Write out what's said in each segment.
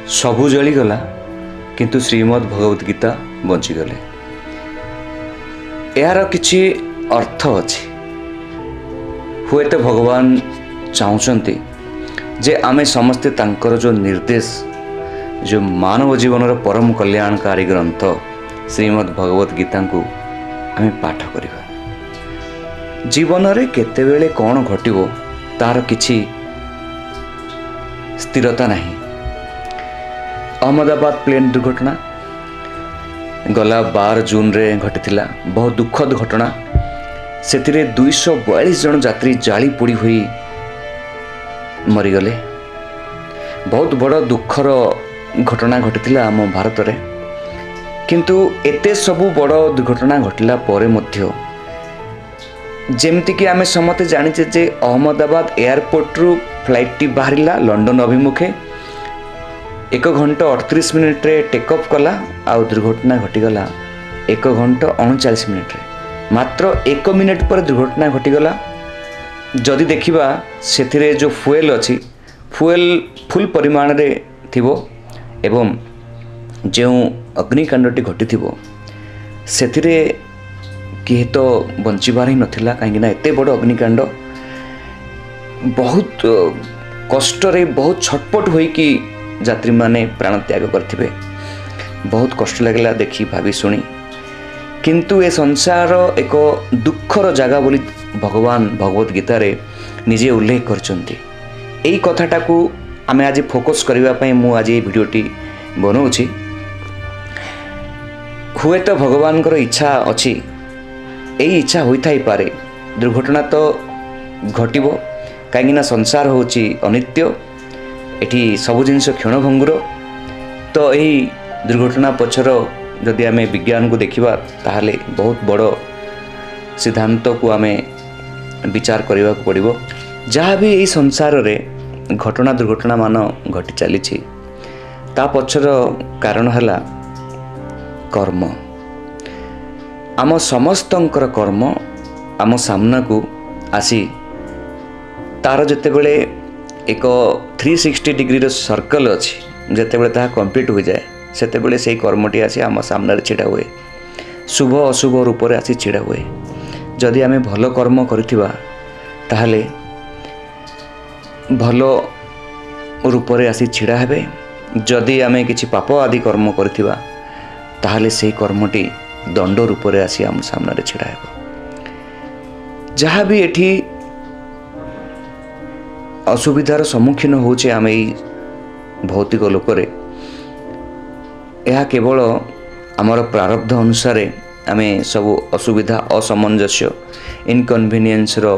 सबु जलीगला किंतु श्रीमद् भगवत गीता बंचीगले। यार किछि अर्थ अछि। हुए तो भगवान चाहते जे आमे समस्ते तांकर जो निर्देश जो मानव जीवन परम कल्याणकारी ग्रंथ श्रीमद् भगवत गीता को आमे पाठ करिबा। जीवन रे केतेबेले कौन घटिबो तार किछि स्थिरता नहीं। अहमदाबाद प्लेन दुर्घटना गला 12 जून रे घटिथिला। बहुत दुखद घटना। सेतिरे 242 जन यात्री जाली पोड़ी हुई मरीगले। बहुत बड़ दुखर घटना घटिथिला आम भारत रे। किंतु एते सबु बड़ दुर्घटना घटिला परे मध्य जेमती कि आमे समते जानिचे जे अहमदाबाद एयरपोर्ट रु फ्लाइट टी बाहरिला लंडन अभिमुखे 1 घंटा 38 मिनिट रे टेक ऑफ कला आउ दुर्घटना घटिगला 1 घंटा 39 मिनिट रे। मात्र 1 मिनिट पर दुर्घटना घटिगला। जदि देखिबा सेथिरे जो फ्यूएल अछि फ्यूएल फुल परिमाण रे थिबो एवं जो अग्निकांडटी घटिथिबो सेथिरे किए तो बंचिबार ही नथिला। कहीं एते बड़ अग्निकांड बहुत कष्ट रे बहुत छटपट होई कि यात्री माने प्राण त्याग करथिबे। बहुत कष्ट लगला देखी भाभी सुनी। किंतु ए संसार एक दुखर जगह बोली भगवान भगवत गीता रे निजे उल्लेख करचंती। एई कथाटा को आमे आज फोकस करबा पई मु आज ए वीडियोटी बनाउछि। हुए तो भगवान कर इच्छा अछि, एई इच्छा होई थाई पारे दुर्घटना तो घटिबो। कहीं संसार होची अनित्य, एठी सब जिनस क्षणभंगुर। तो यही दुर्घटना पछर जदि आमे विज्ञान को देखिबा ताहले बहुत बड़ सिद्धांत को आमे विचार करबा को पड़िबो। जहाँ भी यही संसार रे घटना दुर्घटना मान घटी चली ता पछर कारण हला कर्म। आम समस्तंकर कर्म आम सामना को आसी तार जितेबले एक 360 डिग्री रो सर्कल अच्छी जितेबले ताहा कंप्लीट हो जाए सेतेबले से कर्मटी आसी आम सामने छिड़ा हुए। शुभ अशुभ रूप से आसी छिड़ा हुए। जदि आमे भल कर्म करिथिबा ताहले भल रूप से आसी छिड़ा हेबे। जदि आमे किछि पाप आदि कर्म करिथिबा ताहले से कर्मटी दंड रूप से आसी आम सामने छिड़ा हेबो। जहाँ भी एठी असुविधार सम्मुखीन होचे आमे भौतिक लोकरे यह केवल आमर प्रारब्ध अनुसार आमे सब असुविधा असमंजस्य इनकन्वीनियंस रो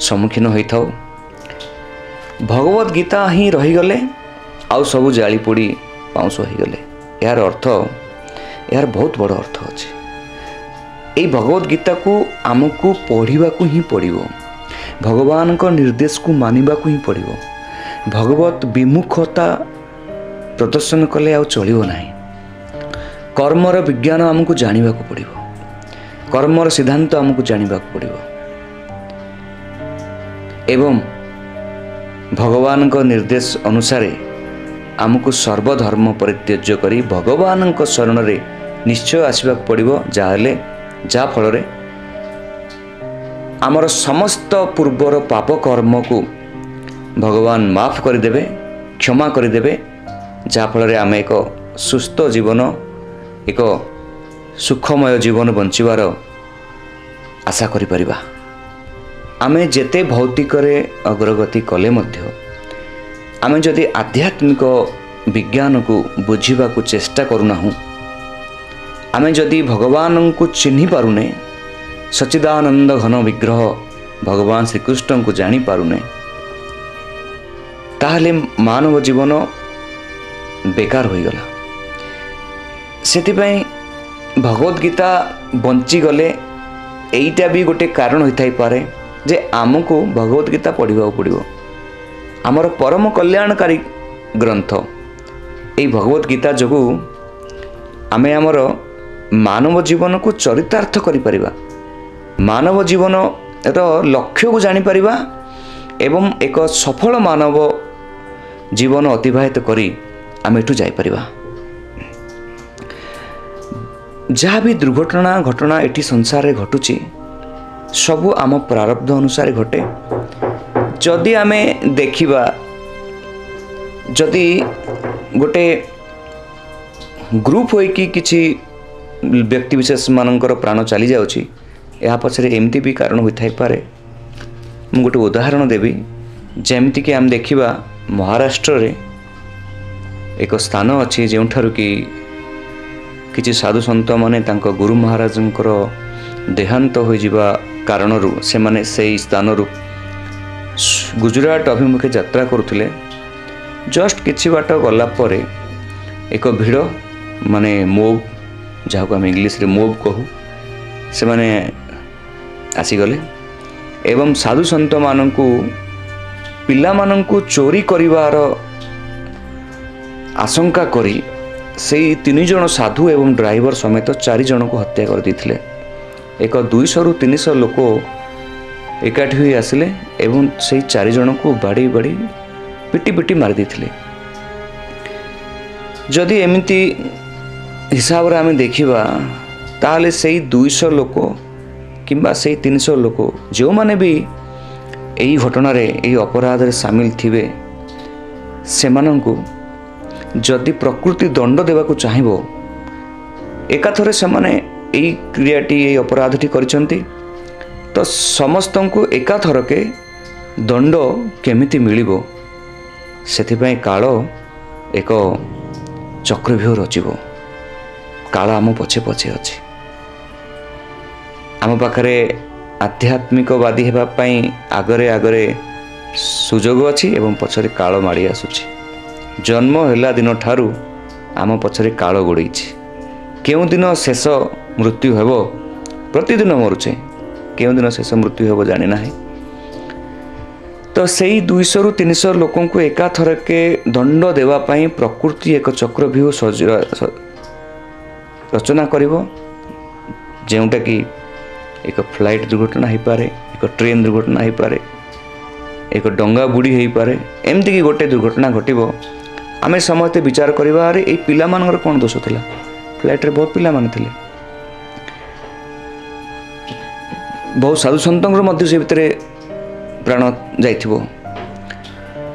सम्मुखीन होई थाउ। भगवत गीता ही रहीगले आउ सब जाली पोड़ी पाउंस होईगले। यार अर्थ यार बहुत बड़ अर्थ अच्छे। यही भगवत गीता को आमको पढ़ा ही पड़ो। भगवान को निर्देश को मानिबा को ही पड़ो। भगवत विमुखता प्रदर्शन कले आउ चलिबो नाही। कर्मर विज्ञान आमको जानिबा को पड़ो। कर्मर सिद्धांत आमको जानिबा को पड़ो एवं भगवान को निर्देश अनुसार आमको सर्वधर्म परित्यज्य करी भगवान को शरण रे निश्चय आसवा पड़ो। जाहले जा फल आमर समस्त पूर्वर पाप कर्म को भगवान माफ करदेवे, क्षमा करदेवे। जा फल आम एक सुस्थ जीवन एक सुखमय जीवन बंचिबार आशा करि परिबा। आमे जेते भौतिक रे अग्रगति कले मध्य आमे जदि आध्यात्मिक विज्ञान को बुझिबा को चेष्टा करूना हूँ, आमे जदि भगवान को चिन्हि पारुने, सच्चिदानंद घन विग्रह भगवान श्रीकृष्ण को जानी पारुने, ताहले मानव जीवन बेकार हो गला। सेतिपई भगवत गीता बंची गले एईटा भी गोटे कारण होई पारे जे आमको भगवत गीता पढ़ा पड़ो। आमर परम कल्याणकारी ग्रंथ यही भगवत गीता जो आमे आमर मानव जीवन को चरितार्थ करि परिबा, मानव जीवन रो लक्ष्य को जानी परिबा एवं एक सफल मानव जीवन अतिबाहित करी आम एठू जाइपरिबा। जहाँ भी दुर्घटना घटना एटी संसार में घटुची सबू आम प्रारब्ध अनुसार घटे। जदि आमे देखिबा जदि गोटे ग्रुप होइकी किछि व्यक्ति विशेष मानकर प्राण चली जाउची या पछरे एमती भी कारण होइथाइ पारे। मु गोटे उदाहरण देबी जेमती कि आम देखिबा महाराष्ट्र रे एक स्थान अछि जेउठारु कि किछि साधु संत माने तांको गुरु महाराजंकर देहांत हो जिबा कारणरू से माने सेई स्थानरू गुजरात अभिमुखे यात्रा करुथिले। जस्ट किछि बाट गला परे एक भिड़ माने मोब जहाँ को आम इंग्लिश रे मोब कहू से माने आसीगले एवं साधु संत मानंकु पिला मानंकु चोरी करिवार आशंका करी से 3 जन साधु एवं ड्राइवर समेत 4 जन को हत्या कर देथिले। एक 200 रु 300 लोक एकाठी हुई आसिले एवं से 4 जन को बाड़ी बाड़ी पिटी पिटी मार देथिले। जदि एमिति हिसाब रे आमे देखिबा ताले से 200 लोक किंबा से 300 लोक जो माने भी एई घटना रे एई अपराध रे शामिल थिबे सेमानंकु जदि प्रकृति दंड देवाकू चाहिबो एकाथरे सेमाने एई क्रियाटी एई अपराधटी करिसंती तो समस्तंकु एकाथरके दंड केमिति मिलिबो सेथिपई काल एक चक्रव्यूह रचिबो। काल आम पछे पछे अछि। आम पाखरे आध्यात्मिकवादी हेबा पई आगरे आगरे सुजोग अछि एवं पछरे काल माड़ी आसुछि। जन्म हेला दिन ठारू आम पछरे काल गोड़ीछि। केउ दिन शेष मृत्यु हेबो प्रतिदिन मरुछे केउ दिन शेष मृत्यु हेबो जानि नाही। तो सेई 200 रु 300 लोकों को एका थरके दंड देवा पई प्रकृति एक चक्रव्यूह रचना करिवो जेउटा कि एक फ्लाइट दुर्घटना हो पारे एक ट्रेन दुर्घटना हो पारे एक डंगा बुड़ी हो पारे एमती कि गोटे दुर्घटना घटिबो आमे समस्ते विचार करिबा अरे ए पिला मानकर कोन दोष थिला फ्लाइट रे बहुत पिला मान थिले बहुत साधु संतंकर मध्य से भितरे प्राण जाइथिबो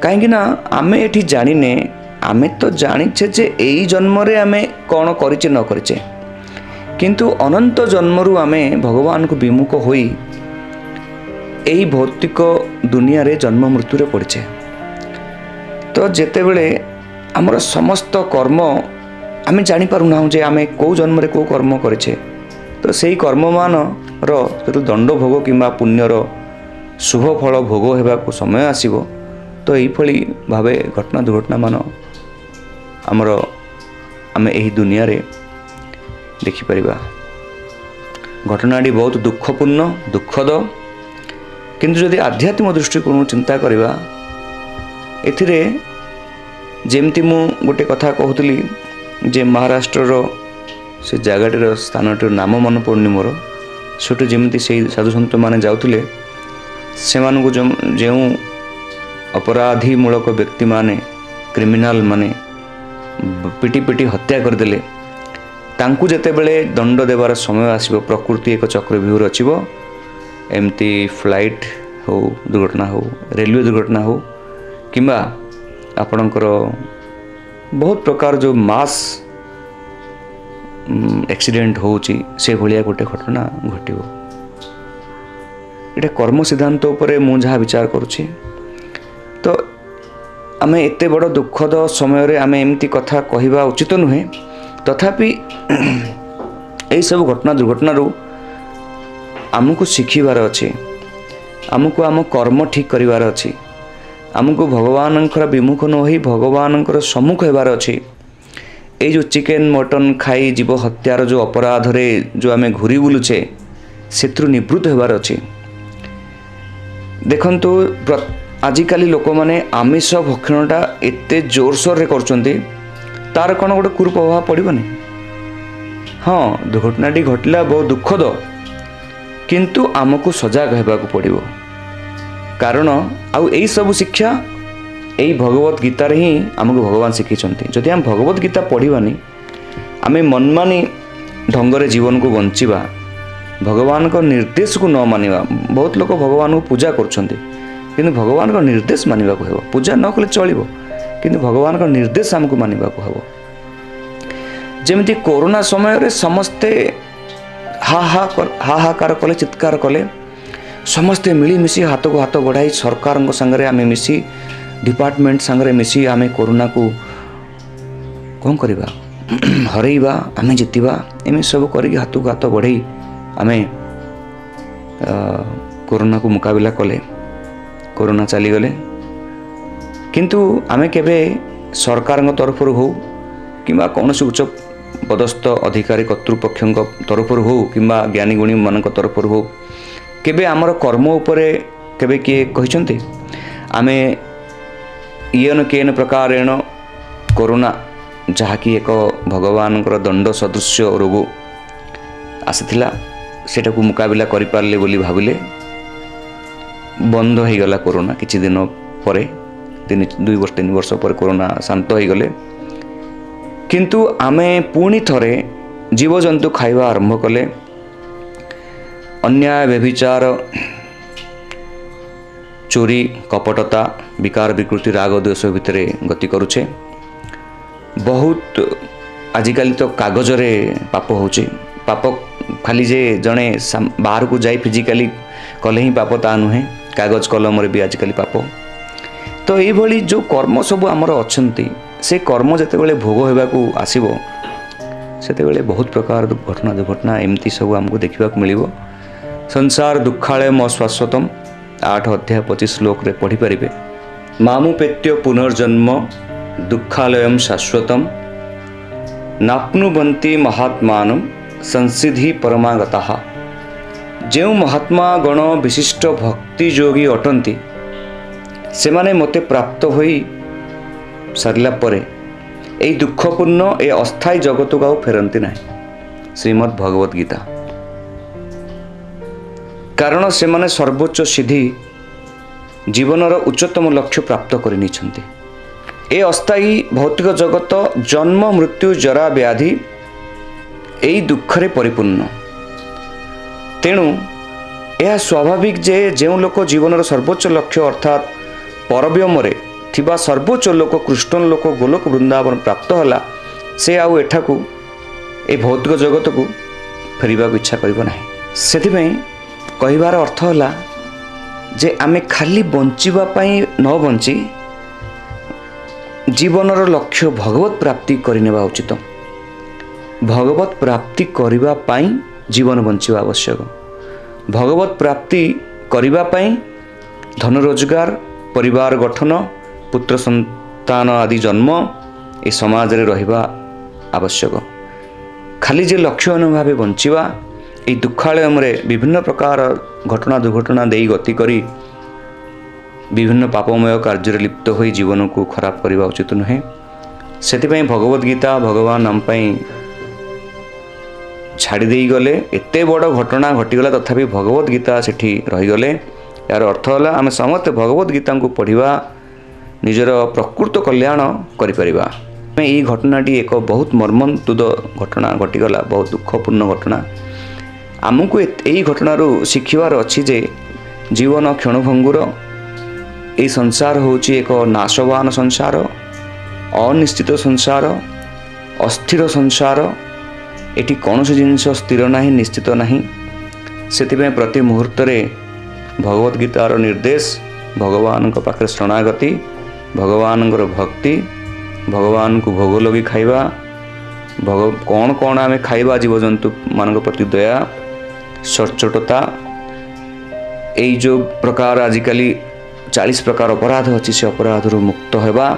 काहेकि ना आमे एठी जानिने आमे तो जानिछे जे एई जन्म रे आमे कोन करिचे न करिचे किंतु अनंत जन्मरू आमे भगवान को विमुख होई एई भौतिक दुनिया रे जन्म मृत्यु रे पड़िछे। तो जेते बेले हमर समस्त कर्म आमे जानि पारुना जे आमे को जन्म रे को कर्म करिछे तो सेई कर्म मान रो दंड भोग किंबा पुण्य रो शुभ फल भोग हेबा को समय आसीबो तो एई फली भावे घटना दुर्घटना मान हमर आमे एही दुनिया रे देखि परिबा। घटनाटी बहुत दुखपूर्ण दुखद किंतु जदि आध्यात्मिक दृष्टिकोण चिंता करिबा एथिरे जेमती मु गोटे कथा कहूतली जे महाराष्ट्र रो से जगटर स्थानटर नाम मन पड़नी मोर सेठू जेमती से साधु संत माने जाउथिले सेमानकु जो अपराधी मूलक व्यक्ति माने क्रिमिनाल माने पिटी पिटी हत्या करदेले तांकु जेते बेले दंड देवार समय आसीबो प्रकृति एक चक्रव्यूह रचिबो एमती फ्लाइट हो दुर्घटना हो रेलवे दुर्घटना हो किंबा आपणकर बहुत प्रकार जो मास एक्सीडेंट होउची से भलिया गोटे घटना घटिबो। एटा कर्म सिद्धांत उपरे मु जहा विचार करूची तो आमे एते बड़ दुखद समय रे आमे एमती कथा कहिबा उचित नुहे तथापि यही सब घटना दुर्घटना रू आमको शिखिबार अच्छे आमको आम कर्म ठीक करिवार अच्छी आमको भगवान विमुख न हो भगवान सम्मुख होबार अच्छी। ये जो चिकेन मटन खाई जीव हत्यार जो अपराध रे जो आमे घूरी बुलुचे से निवृत्त होबार अच्छी। देखंतु आजिकाली लोक माने आमिष भक्षणटा एते जोरसोर रे करचंती तार कौन गोटे कुप्रभाव पड़ोनी। हाँ दुर्घटनाटी घटला बहुत दुखद किंतु आमको सजग होगा पड़ो कारण आउ यही सब शिक्षा यही भगवत गीतार ही आमको भगवान शिखी जदि आम भगवत गीता पढ़ानी आम मनमानी ढंग जीवन को बंचिबा भगवान को निर्देश को न मानिबा। बहुत लोग भगवान को पूजा करछन्ति किंतु भगवान को निर्देश मानिबा को हेबो। पूजा न कले चलिबो किंतु भगवान को निर्देश हमको मानिबा को हेबो। जेमिति कोरोना समय रे समस्ते हाहाकार कले चित्कार कले समस्ते मिलीमिशी हाथ को हाथ बढ़ाई सरकार संगे आम मिसी डिपार्टमेंट संगे मिसी आम कोरोना को कौन करवा हरइबा आम जितवा एम सब कर हाथ को हाथ बढ़ाई आम कोरोना को मुकाबला कले कोरोना चलीगले। किंतु आम केबे सरकार तरफ हो कि कौन उच्च पदस्थ अधिकारी कर्तृपक्ष तरफ हो कि ज्ञानी गुणी मान तरफ हो केबे आमर कर्म उपरे केबे किए कहते आमे येन केन प्रकारेण कोरोना जहाँकि एक भगवान दंड सदृश रोग आसीथिला सेटा को मुकाबला करि पारले बोली भाबिले बंद हो गला कोरोना किछि दिन परे 2 वर्ष पर कोरोना शांत हो गले। किंतु आमे पुणी थरे जीवजंतु खाइबा आरंभ कले अन्याय व्यभिचार चोरी कपटता विकार विकृति राग द्वेष भितर गति करुछे। बहुत आजिकल तो कागज रे पाप होचे। पाप खाली जे जड़े बाहर को जाई फिजिकली कले ही पाप ता नुहे कागज कलम रे भी आजिकल पाप। तो ये जो कर्म सब आमर अच्छी से कर्म जिते भोग होगाकू आसब से बहुत प्रकार घटना दुर्घटना एमती सब आमको देखा मिल। संसार दुखालय म शाश्वतम 8 अध्याय 25 श्लोक रे पढ़ी पारे। मामुपेत्य पुनर्जन्म दुखालयम शाश्वतम नाप्नुवन्ति महात्मानं संसिधि परमागताः। जो महात्मा गण विशिष्ट भक्ति योगी अटंती से माने मते प्राप्त होई सारिला परे ए दुखपूर्ण ए अस्थायी जगत को फेरती ना। श्रीमद् भगवत गीता। कारण से माने सर्वोच्च सिद्धि जीवनर उच्चतम लक्ष्य प्राप्त करनी। ए अस्थायी भौतिक जगत जन्म मृत्यु जरा व्याधि एई दुखरे परिपूर्ण। तेणु यह स्वाभाविक जे जो लोक जीवनर सर्वोच्च लक्ष्य अर्थात परव्योम थिबा सर्वोच्च लोक कृष्ण लोक गोलोक वृंदावन प्राप्त होला से आउ एठाकू ए भौतिक जगत को फेरिबा इच्छा करिबो नाही। सेथिपई कहिबार अर्थ होला जे आमे खाली बंचिबा पई न बंची जीवनर लक्ष्य भगवत प्राप्ति करिनेबा उचित। भगवत प्राप्ति करिबा पई जीवन बंचिबा आवश्यक। भगवत प्राप्ति करिबा पई धन रोजगार परिवार गठन पुत्र संतान आदि जन्म ए समाज रे रहिबा आवश्यक। खाली जे लक्ष्य अनुभावे बंचिबा ए दुखालय रे विभिन्न प्रकार घटना दुर्घटना देई गति करी विभिन्न पापमय कार्य लिप्त होई जीवन को खराब करने उचित नुहे। से भगवत गीता भगवान आम छाड़ी दे गले। एते बड़ घटना घटीगला तथापि भगवत गीता सेठी रहीगले। यार अर्थ है आम समस्त भगवत गीता को पढ़ा निजर प्रकृत कल्याण करिपरिबा। यही घटनाटी एक बहुत मर्मन्तुद घटना घटीगला, बहुत दुखपूर्ण घटना। आमको यही घटनारू शिखिबार अच्छी जे जीवन क्षणभंगुर ये संसार होची एक नाशवान संसार, अनिश्चित संसार, अस्थिर संसार। एटी कौन सी जिनस स्थिर नहीं, निश्चित नहीं। से प्रति मुहूर्त भगवत गीतार निर्देश भगवान पाखे शरणागति, भगवान भक्ति, भगवान को भोग लगी खाइबा, कौन कौन आम खाइबा, जीवजंतु मान प्रति दया सचोटता। यही जो प्रकार आजिकल 40 प्रकार अपराध अच्छी से अपराध मुक्त होगा,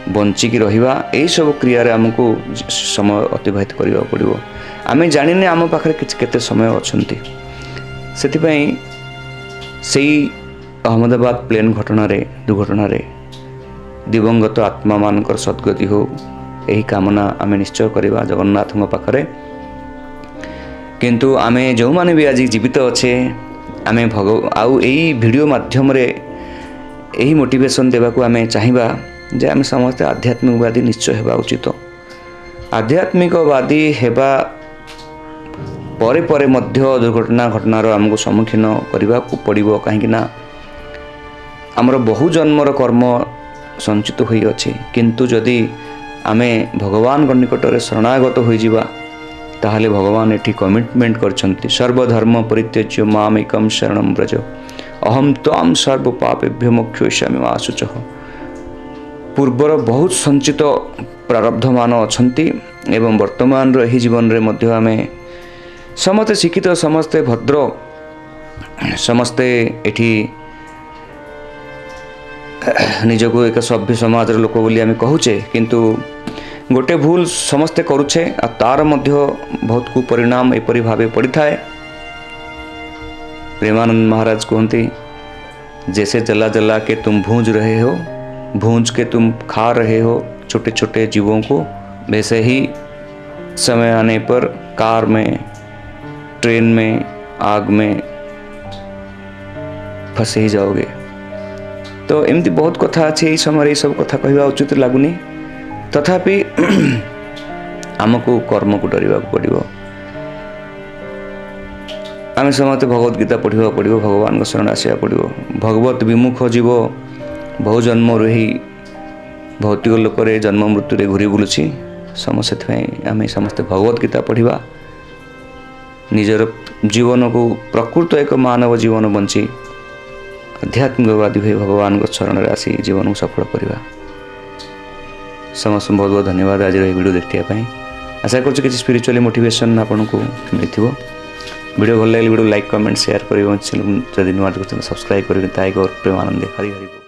बंचिकी रहिबा, यही सब क्रिया आमको समय अतिबाहित करने पड़ो। आम जाने आम पाखे केते समय अच्छी। से अहमदाबाद प्लेन घटना दुर्घटना दिवंगत आत्मा मानकर सद्गति हो, यही कामना आम निश्चय करवा जगन्नाथ पाखे। किंतु आमे जो माने भी आज जीवित अच्छे आमे आउ यही वीडियो माध्यम रे यही मोटिवेशन देवाक आम चाहिए जे आम समस्ते आध्यात्मिकवादी निश्चय होगा उचित। आध्यात्मिकवादी हेबा परे परे मध्य दुर्घटना घटनार आमको सम्मुखीन करने को पड़ो कहीं आमर बहु जन्मर कर्म संचित हो किंतु जदि आमे भगवान निकट में शरणागत हो ताहले भगवान एठी कमिटमेंट करछंती सर्वधर्म परित्यज्य माम एकम शरणं व्रज अहम त्वाम सर्व पापेभ्यो मोक्षयिष्यामि मा शुचः। पूर्वर बहुत संचित प्रारब्ध मान अछंती एवं वर्तमान रही जीवन रे मध्य आमे समस्ते शिक्षित समस्ते भद्र समस्ते एठी निजको एक सभ्य समाज लोक बोली आम कहूचे किंतु गोटे भूल समस्ते करुछे आ तार मध्य बहुत कुपरिणाम एपरी भावे पड़ी थाए। प्रेमानंद महाराज कहते जैसे जला जला के तुम भूंज रहे हो, भूंज के तुम खा रहे हो छोटे छोटे जीवों को, वैसे ही समय आने पर कार में ट्रेन में आग में फंसे ही जाओगे। तो एमती बहुत कथा अच्छे यही समय ये सब कथा कहवा उचित लगुनि तथापि आमको कर्म को डरवा पड़ो। आम समस्त भगवत गीता पढ़ा पड़ो, भगवान को शरण आसवा पड़ो। भगवत विमुख जीव बहु जन्म रही भौतिक लोक जन्म मृत्यु घूरी बुलूची से आम समस्ते भगवत गीता पढ़ा निजर जीवन को प्रकृत एक मानव जीवन बंची आध्यात्मिकवादी हुए भगवान को शरण में आसी जीवन को सफल करवा। समस्त बहुत बहुत धन्यवाद आज वीडियो देखने। आशा कर किसी स्पिरिचुअली मोटिवेशन आपन को मिली। वीडियो भल लगे वीडियो लाइक कमेंट शेयर कर जब नुआ सब्सक्राइब कर प्रेमानंद हरि हरि।